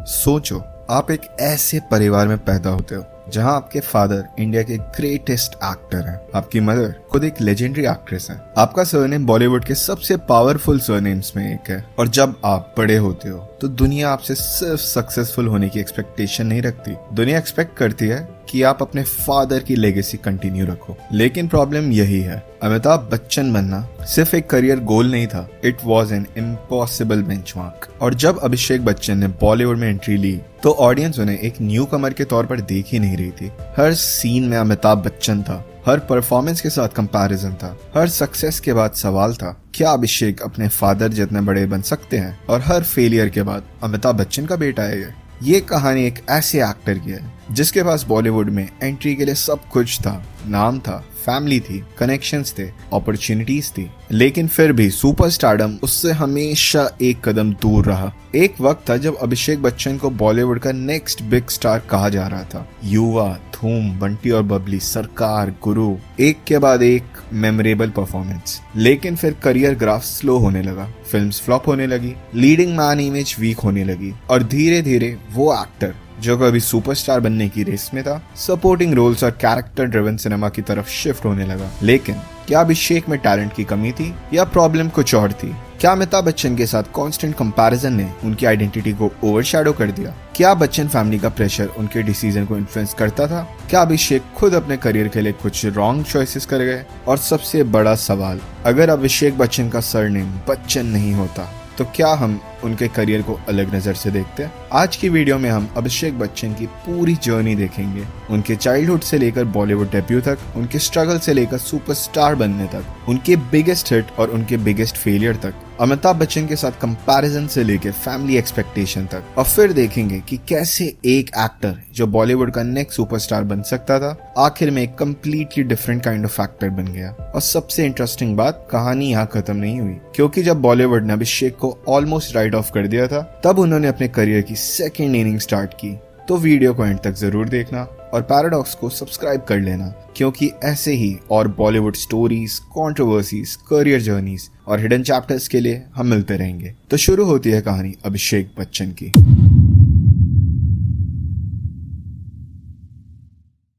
सोचो, आप एक ऐसे परिवार में पैदा होते हो जहां आपके फादर इंडिया के ग्रेटेस्ट एक्टर हैं, आपकी मदर खुद एक लेजेंडरी एक्ट्रेस हैं, आपका सरनेम बॉलीवुड के सबसे पावरफुल सरनेम्स में एक है। और जब आप बड़े होते हो तो दुनिया आपसे सिर्फ सक्सेसफुल होने की एक्सपेक्टेशन नहीं रखती। दुनिया एक्सपेक्ट करती है कि आप अपने फादर की लेगेसी कंटिन्यू रखो। लेकिन प्रॉब्लम यही है, अमिताभ बच्चन बनना सिर्फ एक करियर गोल नहीं था, it was an impossible benchmark. और जब अभिषेक बच्चन ने बॉलीवुड में एंट्री ली तो ऑडियंस उन्हें एक न्यू कमर के तौर पर देख ही नहीं रही थी। हर सीन में अमिताभ बच्चन था, हर परफॉर्मेंस के साथ कंपैरिजन था, हर सक्सेस के बाद सवाल था, क्या अभिषेक अपने फादर जितने बड़े बन सकते हैं? और हर फेलियर के बाद अमिताभ बच्चन का बेटा है ये कहानी एक ऐसे एक्टर की है जिसके पास बॉलीवुड में एंट्री के लिए सब कुछ था, नाम था, फैमिली थी, कनेक्शंस थे, अपॉर्चुनिटीज थी, लेकिन फिर भी सुपरस्टारडम उससे हमेशा एक कदम दूर रहा। एक वक्त था जब अभिषेक बच्चन को बॉलीवुड का नेक्स्ट बिग स्टार कहा जा रहा था। युवा, धूम, बंटी और बबली, सरकार, गुरु, एक के बाद एक मेमोरेबल परफॉर्मेंस। लेकिन फिर करियर ग्राफ स्लो होने लगा, फिल्म्स फ्लॉप होने लगी, लीडिंग मैन इमेज वीक होने लगी और धीरे धीरे वो एक्टर जो कभी सुपरस्टार बनने की रेस में था, सपोर्टिंग रोल्स और कैरेक्टर ड्रिवन सिनेमा की तरफ शिफ्ट होने लगा। लेकिन क्या अभिषेक में टैलेंट की कमी थी या प्रॉब्लम कुछ और थी? क्या अमिताभ बच्चन के साथ कांस्टेंट कंपैरिजन ने उनकी आइडेंटिटी को ओवरशैडो कर दिया? क्या बच्चन फैमिली का प्रेशर उनके डिसीजन को इन्फ्लुएंस करता था? क्या अभिषेक खुद अपने करियर के लिए कुछ रॉन्ग चॉइसेस कर गए? और सबसे बड़ा सवाल, अगर अभिषेक बच्चन का सरनेम बच्चन नहीं होता तो क्या हम उनके करियर को अलग नजर से देखते हैं? आज की वीडियो में हम अभिषेक बच्चन की पूरी जर्नी देखेंगे, उनके चाइल्डहुड से लेकर बॉलीवुड डेब्यू तक, उनके स्ट्रगल से लेकर सुपरस्टार बनने तक, उनके बिगेस्ट हिट और उनके बिगेस्ट फेलियर तक, अमिताभ बच्चन के साथ कंपैरिजन से लेकर फैमिली एक्सपेक्टेशन तक। और फिर देखेंगे कि कैसे एक एक्टर जो बॉलीवुड का नेक्स्ट सुपरस्टार बन सकता था आखिर में एक completely different kind of actor बन गया। और सबसे इंटरेस्टिंग बात, कहानी यहाँ खत्म नहीं हुई, क्योंकि जब बॉलीवुड ने अभिषेक को ऑलमोस्ट राइट ऑफ कर दिया था तब उन्होंने अपने करियर की सेकेंड इनिंग स्टार्ट की। तो वीडियो को एंड तक जरूर देखना और पैराडॉक्स को सब्सक्राइब कर लेना, क्योंकि ऐसे ही और Bollywood stories, controversies, career journeys और हिडन चैप्टर्स के लिए हम मिलते रहेंगे। तो शुरू होती है कहानी अभिषेक बच्चन की।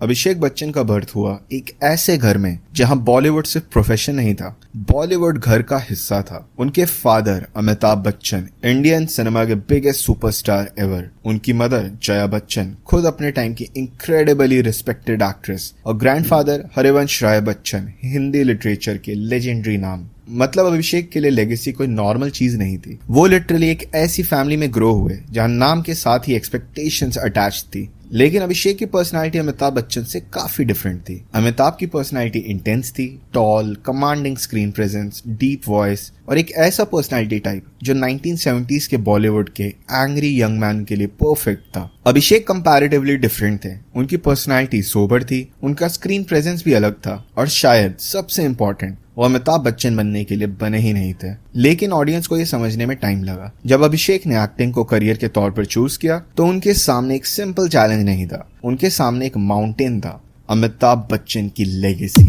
अभिषेक बच्चन का बर्थ हुआ एक ऐसे घर में जहां बॉलीवुड सिर्फ प्रोफेशन नहीं था, बॉलीवुड घर का हिस्सा था। उनके father Amitabh Bachchan Indian cinema के बिगेस्ट सुपरस्टार एवर, उनकी मदर जया बच्चन खुद अपने टाइम की इनक्रेडिबली रिस्पेक्टेड एक्ट्रेस, और ग्रैंडफादर हरिवंश राय बच्चन हिंदी लिटरेचर के लेजेंडरी नाम। मतलब अभिषेक के लिए लेगेसी कोई नॉर्मल चीज नहीं थी, वो लिटरली एक ऐसी फैमिली में ग्रो हुए जहां नाम के साथ ही एक्सपेक्टेशंस अटैच थी। लेकिन अभिषेक की पर्सनालिटी अमिताभ बच्चन से काफी डिफरेंट थी। अमिताभ की पर्सनालिटी इंटेंस थी, tall, commanding screen presence, deep voice और एक ऐसा पर्सनालिटी टाइप जो 1970s के बॉलीवुड के एंग्री यंग मैन के लिए परफेक्ट था। अभिषेक कंपैरेटिवली डिफरेंट थे, उनकी पर्सनालिटी सोबर थी, उनका स्क्रीन प्रेजेंस भी अलग था और शायद सबसे इम्पोर्टेंट, वो अमिताभ बच्चन बनने के लिए बने ही नहीं थे। लेकिन ऑडियंस को ये समझने में टाइम लगा। जब अभिषेक ने एक्टिंग को करियर के तौर पर चूज किया तो उनके सामने एक सिंपल चैलेंज नहीं था, उनके सामने एक माउंटेन था, अमिताभ बच्चन की लेगेसी।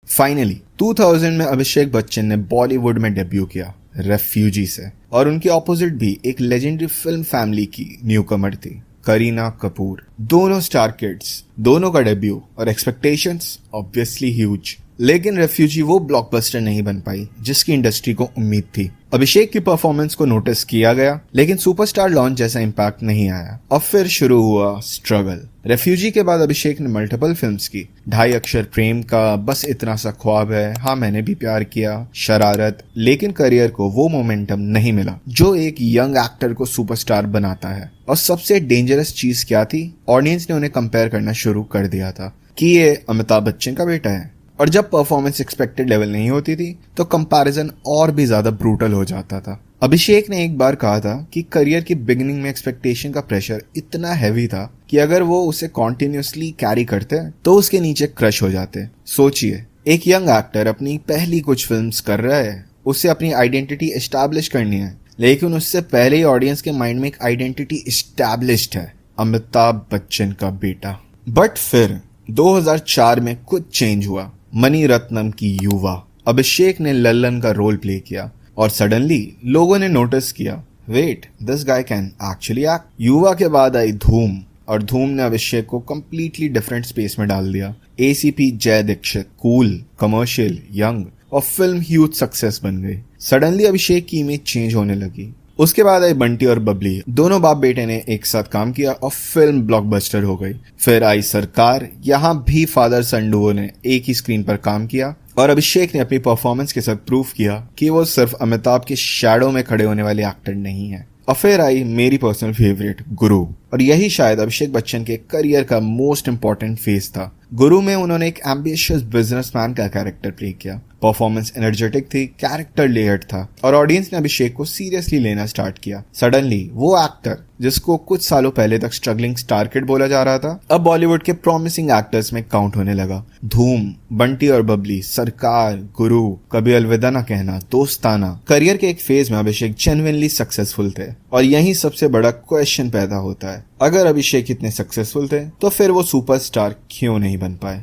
फाइनली 2000 में अभिषेक बच्चन ने बॉलीवुड में डेब्यू किया रेफ्यूजी से, और उनके ऑपोजिट भी एक लेजेंडरी फिल्म फैमिली की न्यूकमर थी, करीना कपूर। दोनों स्टार किड्स, दोनों का डेब्यू और एक्सपेक्टेशंस ऑब्वियसली ह्यूज। लेकिन रेफ्यूजी वो ब्लॉकबस्टर नहीं बन पाई जिसकी इंडस्ट्री को उम्मीद थी। अभिषेक की परफॉर्मेंस को नोटिस किया गया लेकिन सुपरस्टार लॉन्च जैसा इम्पैक्ट नहीं आया। और फिर शुरू हुआ स्ट्रगल। रेफ्यूजी के बाद अभिषेक ने मल्टीपल फिल्म्स की, 2.5 अक्षर प्रेम का, बस इतना सा ख्वाब है, हाँ मैंने भी प्यार किया, शरारत। लेकिन करियर को वो मोमेंटम नहीं मिला जो एक यंग एक्टर को सुपरस्टार बनाता है। और सबसे डेंजरस चीज क्या थी, ऑडियंस ने उन्हें कंपेयर करना शुरू कर दिया था कि ये अमिताभ बच्चन का बेटा है। और जब परफॉर्मेंस एक्सपेक्टेड लेवल नहीं होती थी तो कंपैरिजन और भी ज्यादा ब्रूटल हो जाता था। अभिषेक ने एक बार कहा था कि करियर की बिगिनिंग में एक्सपेक्टेशन का प्रेशर इतना हैवी था कि अगर वो उसे कॉन्टिन्यूसली कैरी करते तो उसके नीचे क्रश हो जाते। सोचिए, एक यंग एक्टर अपनी पहली कुछ फिल्म्स कर रहा है, उसे अपनी आइडेंटिटी एस्टैब्लिश करनी है, लेकिन उससे पहले ही ऑडियंस के माइंड में एक आइडेंटिटी एस्टैब्लिश्ड है, अमिताभ बच्चन का बेटा। बट फिर 2004 में कुछ चेंज हुआ। मणि रत्नम की युवा, अभिषेक ने लल्लन का रोल प्ले किया। और सडनली लोगों ने नोटिस किया, wait, this guy can actually act. Yuva के बाद आई धूम, और धूम ने अभिषेक को कम्प्लीटली डिफरेंट स्पेस में डाल दिया। एसीपी जय दीक्षित, कूल, कमर्शियल, यंग और फिल्म ह्यूज सक्सेस बन गई। सडनली अभिषेक की इमेज चेंज होने लगी। उसके बाद आई बंटी और बबली, दोनों बाप बेटे ने एक साथ काम किया और फिल्म ब्लॉकबस्टर हो गई। फिर आई सरकार, यहाँ भी फादर सन डुओ ने एक ही स्क्रीन पर काम किया और अभिषेक ने अपनी परफॉर्मेंस के साथ प्रूव किया कि वो सिर्फ अमिताभ के शैडो में खड़े होने वाले एक्टर नहीं है। और फिर आई मेरी पर्सनल फेवरेट गुरु, और यही शायद अभिषेक बच्चन के करियर का मोस्ट इंपॉर्टेंट फेज था। गुरु में उन्होंने एक एम्बिशियस बिजनेसमैन का कैरेक्टर प्ले किया। परफॉर्मेंस एनर्जेटिक थी, कैरेक्टर लेयर्ड था और ऑडियंस ने अभिषेक को सीरियसली लेना स्टार्ट किया। सडनली वो एक्टर जिसको कुछ सालों पहले तक स्ट्रगलिंग स्टार किड बोला जा रहा था, अब बॉलीवुड के प्रॉमिसिंग एक्टर्स में काउंट होने लगा। धूम, बंटी और बबली, सरकार, गुरु, कभी अलविदा ना कहना, दोस्ताना, करियर के एक फेज में अभिषेक जेन्युइनली सक्सेसफुल थे। और यही सबसे बड़ा क्वेश्चन पैदा होता है, अगर अभिषेक इतने सक्सेसफुल थे तो फिर वो सुपरस्टार क्यों नहीं बन पाए?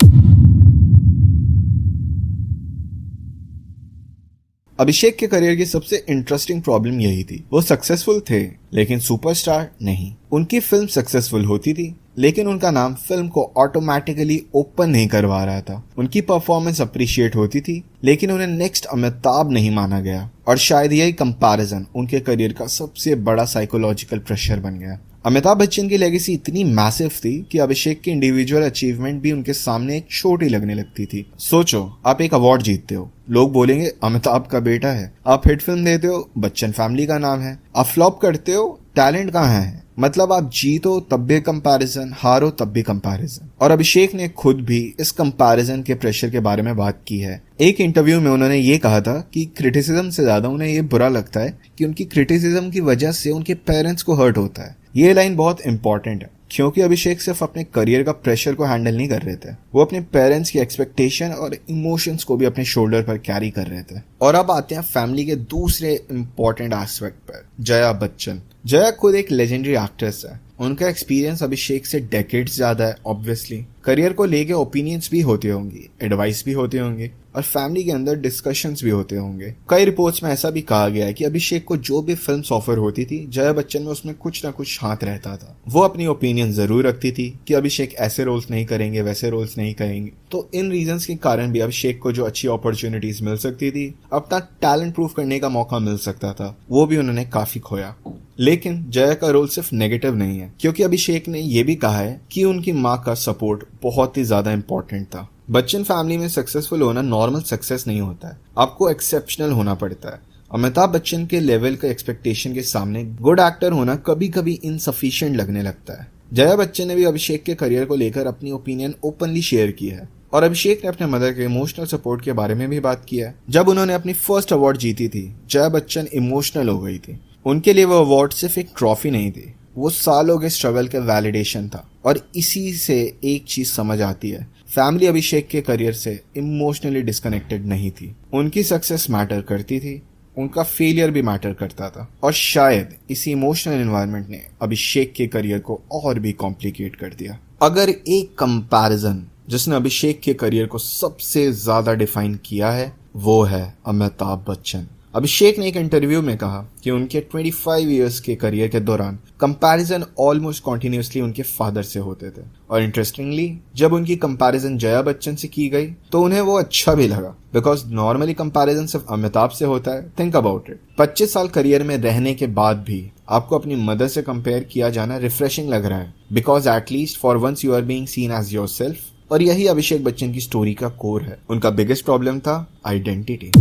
अभिषेक के करियर की सबसे इंटरेस्टिंग प्रॉब्लम यही थी, वो सक्सेसफुल थे लेकिन सुपरस्टार नहीं। उनकी फिल्म सक्सेसफुल होती थी लेकिन उनका नाम फिल्म को ऑटोमेटिकली ओपन नहीं करवा रहा था। उनकी परफॉर्मेंस अप्रिशिएट होती थी लेकिन उन्हें नेक्स्ट अमिताभ नहीं माना गया, और शायद यही कंपैरिजन उनके करियर का सबसे बड़ा साइकोलॉजिकल प्रेशर बन गया। अमिताभ बच्चन की लेगेसी इतनी मैसिव थी कि अभिषेक की इंडिविजुअल अचीवमेंट भी उनके सामने एक छोटी लगने लगती थी। सोचो, आप एक अवार्ड जीतते हो, लोग बोलेंगे अमिताभ का बेटा है। आप हिट फिल्म देते हो, बच्चन फैमिली का नाम है। आप फ्लॉप करते हो, टैलेंट कहाँ है। मतलब आप जीतो तब भी कंपैरिजन, हारो तब भी कंपैरिजन। और अभिषेक ने खुद भी इस कंपैरिजन के प्रेशर के बारे में बात की है। एक इंटरव्यू में उन्होंने ये कहा था कि क्रिटिसिज्म से ज्यादा उन्हें ये बुरा लगता है कि उनकी क्रिटिसिज्म की वजह से उनके पेरेंट्स को हर्ट होता है। ये लाइन बहुत इंपॉर्टेंट है क्योंकि अभिषेक सिर्फ अपने करियर का प्रेशर को हैंडल नहीं कर रहे थे, वो अपने पेरेंट्स की एक्सपेक्टेशन और इमोशंस को भी अपने शोल्डर पर कैरी कर रहे थे। और अब आते हैं फैमिली के दूसरे इंपॉर्टेंट एस्पेक्ट पर, जया बच्चन। जया खुद एक लेजेंडरी एक्ट्रेस है। उनका एक्सपीरियंस अभिषेक से डेकेड्स ज्यादा है। ऑब्वियसली करियर को लेके ओपिनियंस भी होते होंगे, एडवाइस भी होते होंगे और फैमिली के अंदर डिस्कशंस भी होते होंगे। कई रिपोर्ट्स में ऐसा भी कहा गया है कि अभिषेक को जो भी फिल्म्स ऑफर होती थी, जया बच्चन में उसमें कुछ ना कुछ हाथ रहता था। वो अपनी ओपिनियन जरूर रखती थी कि अभिषेक ऐसे रोल्स नहीं करेंगे, वैसे रोल्स नहीं करेंगे। तो इन रीजंस के कारण भी अभिषेक को जो अच्छी अपॉर्चुनिटीज मिल सकती थी, अपना टैलेंट प्रूव करने का मौका मिल सकता था, वो भी उन्होंने काफी खोया। लेकिन जया का रोल सिर्फ नेगेटिव नहीं है, क्योंकि अभिषेक ने यह भी कहा है कि उनकी माँ का सपोर्ट बहुत ही ज्यादा इंपॉर्टेंट था। बच्चन फैमिली में सक्सेसफुल होना नॉर्मल सक्सेस नहीं होता है, आपको एक्सेप्शनल होना पड़ता है। अमिताभ बच्चन के लेवल के एक्सपेक्टेशन के सामने गुड एक्टर होना कभी कभी इनसफिशिएंट लगने लगता है। जया बच्चन ने भी अभिषेक के करियर को लेकर अपनी ओपिनियन ओपनली शेयर की है और अभिषेक ने अपने मदर के इमोशनल सपोर्ट के बारे में भी बात की है। जब उन्होंने अपनी फर्स्ट अवार्ड जीती थी, जया बच्चन इमोशनल हो गई थी। उनके लिए वो अवार्ड सिर्फ एक ट्रॉफी नहीं थी, वो सालों के स्ट्रगल के वैलिडेशन था। और इसी से एक चीज समझ आती है, फैमिली अभिषेक के करियर से इमोशनली डिस्कनेक्टेड नहीं थी। उनकी सक्सेस मैटर करती थी, उनका फेलियर भी मैटर करता था। और शायद इसी इमोशनल एनवायरनमेंट ने अभिषेक के करियर को और भी कॉम्प्लिकेट कर दिया। अगर एक कंपैरिजन जिसने अभिषेक के करियर को सबसे ज्यादा डिफाइन किया है, वो है अमिताभ बच्चन। अभिषेक ने एक इंटरव्यू में कहा कि उनके 25 इयर्स के करियर के दौरान कंपैरिजन ऑलमोस्ट कॉन्टिन्यूसली उनके फादर से होते थे। और इंटरेस्टिंगली जब उनकी कंपैरिजन जया बच्चन से की गई तो उन्हें वो अच्छा भी लगा, बिकॉज नॉर्मली कंपैरिजन सिर्फ अमिताभ से होता है। थिंक अबाउट इट, 25 साल करियर में रहने के बाद भी आपको अपनी मदर से कंपेयर किया जाना रिफ्रेशिंग लग रहा है, because at least for once you are being seen as yourself. और यही अभिषेक बच्चन की स्टोरी का कोर है। उनका बिगेस्ट प्रॉब्लम था आइडेंटिटी।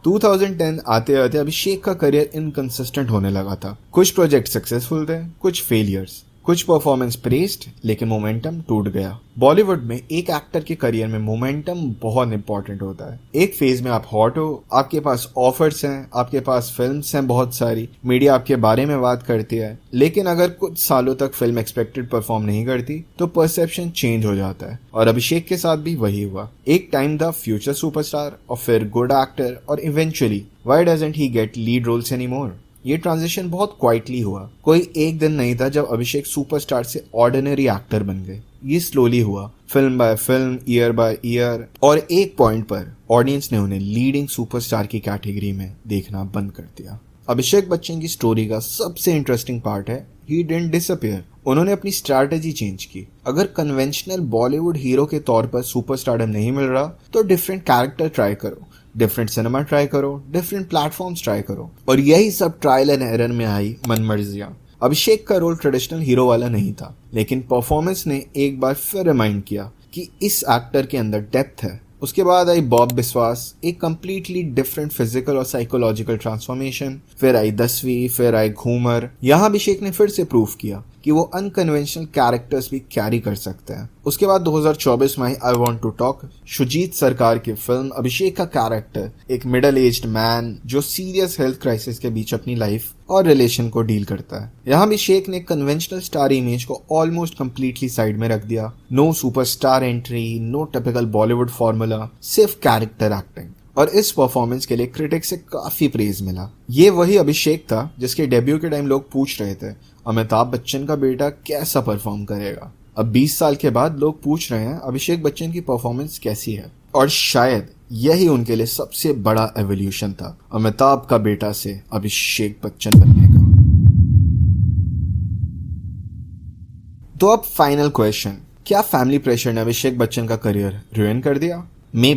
2010 आते आते अभिषेक का करियर इनकंसिस्टेंट होने लगा था। कुछ प्रोजेक्ट सक्सेसफुल थे, कुछ फेलियर्स, कुछ परफॉर्मेंस प्रेस्ड, लेकिन मोमेंटम टूट गया। बॉलीवुड में एक एक्टर के करियर में मोमेंटम बहुत इंपॉर्टेंट होता है। एक फेज में आप हॉट हो, आपके पास ऑफर्स हैं, आपके पास फिल्म्स हैं बहुत सारी, मीडिया आपके बारे में बात करती है, लेकिन अगर कुछ सालों तक फिल्म एक्सपेक्टेड परफॉर्म नहीं करती तो परसेप्शन चेंज हो जाता है। और अभिषेक के साथ भी वही हुआ। एक टाइम था फ्यूचर सुपरस्टार और फिर गुड एक्टर और eventually why doesn't he get lead roles anymore. ये ट्रांजिशन बहुत क्वाइटली हुआ। कोई एक दिन नहीं था जब अभिषेक सुपरस्टार से ऑर्डिनरी एक्टर बन गए। ये स्लोली हुआ, film by film, year by year, और एक पॉइंट पर ऑडियंस ने उन्हें लीडिंग सुपरस्टार की कैटेगरी में देखना बंद कर दिया। अभिषेक बच्चन की स्टोरी का सबसे इंटरेस्टिंग पार्ट है ही डिडंट डिसअपीयर। उन्होंने अपनी स्ट्रैटेजी चेंज की। अगर कन्वेंशनल बॉलीवुड हीरो के तौर पर सुपरस्टारडम नहीं मिल रहा तो डिफरेंट कैरेक्टर ट्राई करो, डिफरेंट सिनेमा ट्राई करो, डिफरेंट प्लेटफॉर्म्स ट्राई करो, और यही सब ट्रायल एंड एरर में आई मनमर्जियां। अभिषेक का रोल ट्रेडिशनल हीरो वाला नहीं था, लेकिन परफॉर्मेंस ने एक बार फिर रिमाइंड किया कि इस एक्टर के अंदर डेप्थ है। उसके बाद आई बॉब बिस्वास, एक कंप्लीटली डिफरेंट फिजिकल और साइकोलॉजिकल ट्रांसफॉर्मेशन। फिर आई 10वीं, फिर आई घूमर। यहाँ अभिषेक ने फिर से प्रूव किया कि वो अनकन्वेंशनल कैरेक्टर्स भी कैरी कर सकते हैं। उसके बाद 2024 में I want to talk, Shoojit Sircar की फिल्म। अभिषेक का कैरेक्टर एक मिडिल एज्ड मैन जो सीरियस हेल्थ क्राइसिस के बीच अपनी लाइफ और रिलेशन को डील करता है। यहाँ अभिषेक ने कन्वेंशनल स्टार इमेज को ऑलमोस्ट कंप्लीटली साइड में रख दिया। No superstar entry, no typical Bollywood formula, सिर्फ कैरेक्टर एक्टिंग, और इस परफॉर्मेंस के लिए क्रिटिक्स से काफी प्रेज मिला। ये वही अभिषेक था जिसके डेब्यू के टाइम लोग पूछ रहे थे अमिताभ बच्चन का बेटा कैसा परफॉर्म करेगा। अब 20 साल के बाद लोग पूछ रहे हैं अभिषेक बच्चन की परफॉर्मेंस कैसी है, और शायद यही उनके लिए सबसे बड़ा एवोल्यूशन था, अमिताभ का बेटा से अभिषेक बच्चन बनने का। तो अब फाइनल क्वेश्चन, क्या फैमिली प्रेशर ने अभिषेक बच्चन का करियर रुइन कर दिया? May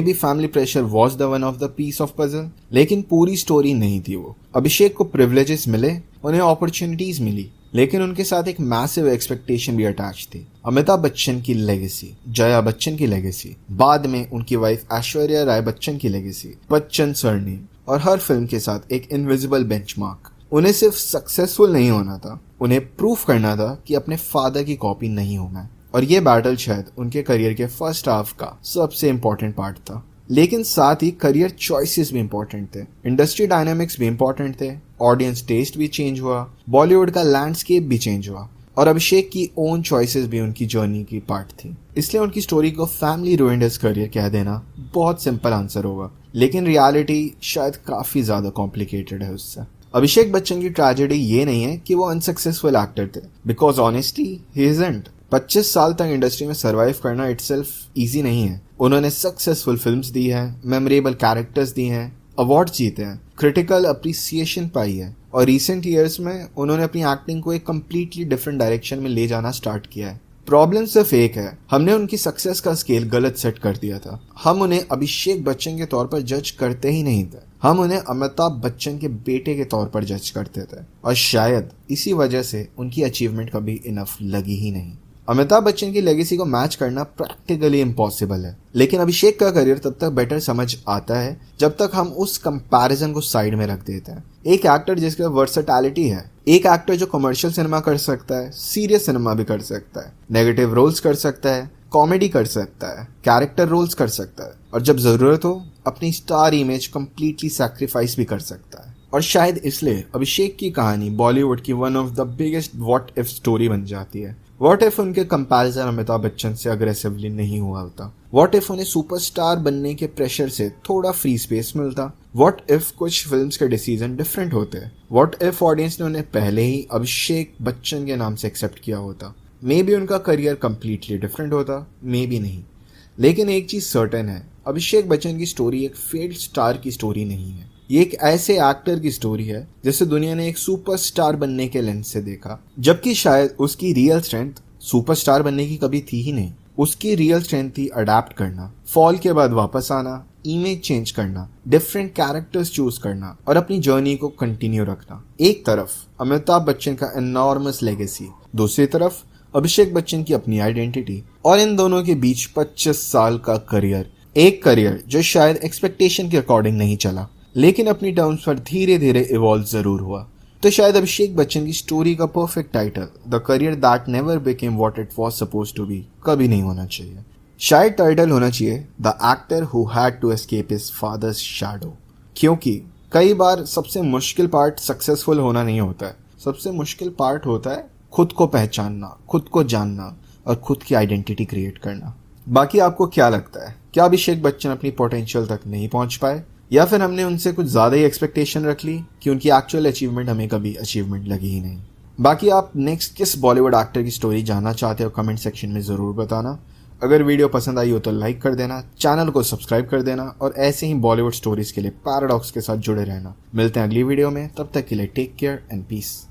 be family pressure was the one of the piece of puzzle, लेकिन पूरी स्टोरी नहीं थी वो। अभिषेक को प्रिविलेजेस मिले, उन्हें अपॉर्चुनिटीज मिली, लेकिन उनके साथ एक मैसिव एक्सपेक्टेशन भी अटैच थी। अमिताभ बच्चन की लेगेसी, जया बच्चन की लेगेसी, बाद में उनकी वाइफ ऐश्वर्या राय बच्चन की लेगेसी, बच्चन सरनेम, और हर फिल्म के साथ एक इनविजिबल बेंचमार्क। उन्हें सिर्फ सक्सेसफुल नहीं होना था, उन्हें प्रूफ करना था कि अपने फादर की कॉपी नहीं हूं मैं। और ये बैटल शायद उनके करियर के फर्स्ट हाफ का सबसे इंपॉर्टेंट पार्ट था। लेकिन साथ ही करियर चॉइसेस भी इंपॉर्टेंट थे, इंडस्ट्री डायनामिक्स भी इंपॉर्टेंट थे, ऑडियंस टेस्ट भी चेंज हुआ, बॉलीवुड का लैंडस्केप भी चेंज हुआ, और अभिषेक की ओन चॉइसेस भी उनकी जर्नी की पार्ट थी। इसलिए उनकी स्टोरी को फैमिली रूइंड हिज करियर कह देना बहुत सिंपल आंसर होगा, लेकिन रियलिटी शायद काफी ज्यादा कॉम्प्लिकेटेड है उससे। अभिषेक बच्चन की ट्रेजेडी ये नहीं है कि वो अनसक्सेसफुल एक्टर थे, बिकॉज ऑनेस्टली ही इजंट। 25 साल तक इंडस्ट्री में सरवाइव करना इटसेल्फ इजी नहीं है। उन्होंने सक्सेसफुल फिल्म्स दी हैं, मेमोरेबल कैरेक्टर्स दिए हैं, अवार्ड्स जीते हैं, क्रिटिकल अप्रिसिएशन पाई है, और रिसेंट ईयर्स में उन्होंने अपनी एक्टिंग को एक कंप्लीटली डिफरेंट डायरेक्शन में ले जाना स्टार्ट किया है। प्रॉब्लम सिर्फ एक है, हमने उनकी सक्सेस का स्केल गलत सेट कर दिया था। हम उन्हें अभिषेक बच्चन के तौर पर जज करते ही नहीं थे, हम उन्हें अमिताभ बच्चन के बेटे के तौर पर जज करते थे, और शायद इसी वजह से उनकी अचीवमेंट कभी इनफ लगी ही नहीं। अमिताभ बच्चन की लेगेसी को मैच करना प्रैक्टिकली इम्पॉसिबल है, लेकिन अभिषेक का करियर तब तक बेटर समझ आता है जब तक हम उस कंपैरिजन को साइड में रख देते हैं। एक एक्टर जिसका वर्सेटैलिटी है, एक एक्टर जो कमर्शियल सिनेमा कर सकता है, सीरियस सिनेमा भी कर सकता है, नेगेटिव रोल्स कर सकता है, कॉमेडी कर सकता है, कैरेक्टर रोल्स कर सकता है, और जब जरूरत हो अपनी स्टार इमेज कंप्लीटली सैक्रिफाइस भी कर सकता है। और शायद इसलिए अभिषेक की कहानी बॉलीवुड की one of the biggest what if story बन जाती है। व्हाट इफ उनके कंपैरिजन अमिताभ बच्चन से अग्रेसिवली नहीं हुआ होता? व्हाट इफ उन्हें सुपरस्टार बनने के प्रेशर से थोड़ा फ्री स्पेस मिलता? व्हाट इफ कुछ फिल्म्स के डिसीजन डिफरेंट होते? व्हाट इफ ऑडियंस ने उन्हें पहले ही अभिषेक बच्चन के नाम से एक्सेप्ट किया होता? मे बी उनका करियर कंप्लीटली डिफरेंट होता, मे बी नहीं। लेकिन एक चीज सर्टेन है, अभिषेक बच्चन की स्टोरी एक फेल्ड स्टार की स्टोरी नहीं है। ये एक ऐसे एक्टर की स्टोरी है जिसे दुनिया ने एक सुपरस्टार बनने के लेंस से देखा, जबकि शायद उसकी रियल स्ट्रेंथ सुपरस्टार बनने की कभी थी ही नहीं। उसकी रियल स्ट्रेंथ थी अडेप्ट करना, फॉल के बाद वापस आना, इमेज चेंज करना, डिफरेंट कैरेक्टर्स चूज करना, और अपनी जर्नी को कंटिन्यू रखना। एक तरफ अमिताभ बच्चन का एनॉर्मस लेगेसी, दूसरी तरफ अभिषेक बच्चन की अपनी आइडेंटिटी, और इन दोनों के बीच 25 साल का करियर। एक करियर जो शायद एक्सपेक्टेशन के अकॉर्डिंग नहीं चला, लेकिन अपनी टर्म्स पर धीरे धीरे इवॉल्व जरूर हुआ। तो शायद अभिषेक बच्चन की स्टोरी का perfect title the career that never became what it was supposed to be कभी नहीं होना चाहिए। शायद टाइटल होना चाहिए the actor who had to escape his father's shadow, क्योंकि कई बार सबसे मुश्किल पार्ट सक्सेसफुल होना नहीं होता है, सबसे मुश्किल पार्ट होता है खुद को पहचानना, खुद को जानना, और खुद की आइडेंटिटी क्रिएट करना। बाकी आपको क्या लगता है, क्या अभिषेक बच्चन अपनी पोटेंशियल तक नहीं पहुंच पाए, या फिर हमने उनसे कुछ ज्यादा ही एक्सपेक्टेशन रख ली कि उनकी एक्चुअल अचीवमेंट हमें कभी अचीवमेंट लगी ही नहीं? बाकी आप नेक्स्ट किस बॉलीवुड एक्टर की स्टोरी जानना चाहते हो कमेंट सेक्शन में ज़रूर बताना। अगर वीडियो पसंद आई हो तो लाइक कर देना, चैनल को सब्सक्राइब कर देना और ऐसे ही बॉलीवुड स्टोरीज के लिए पैराडॉक्स के साथ जुड़े रहना। मिलते हैं अगली वीडियो में, तब तक के लिए टेक केयर एंड पीस।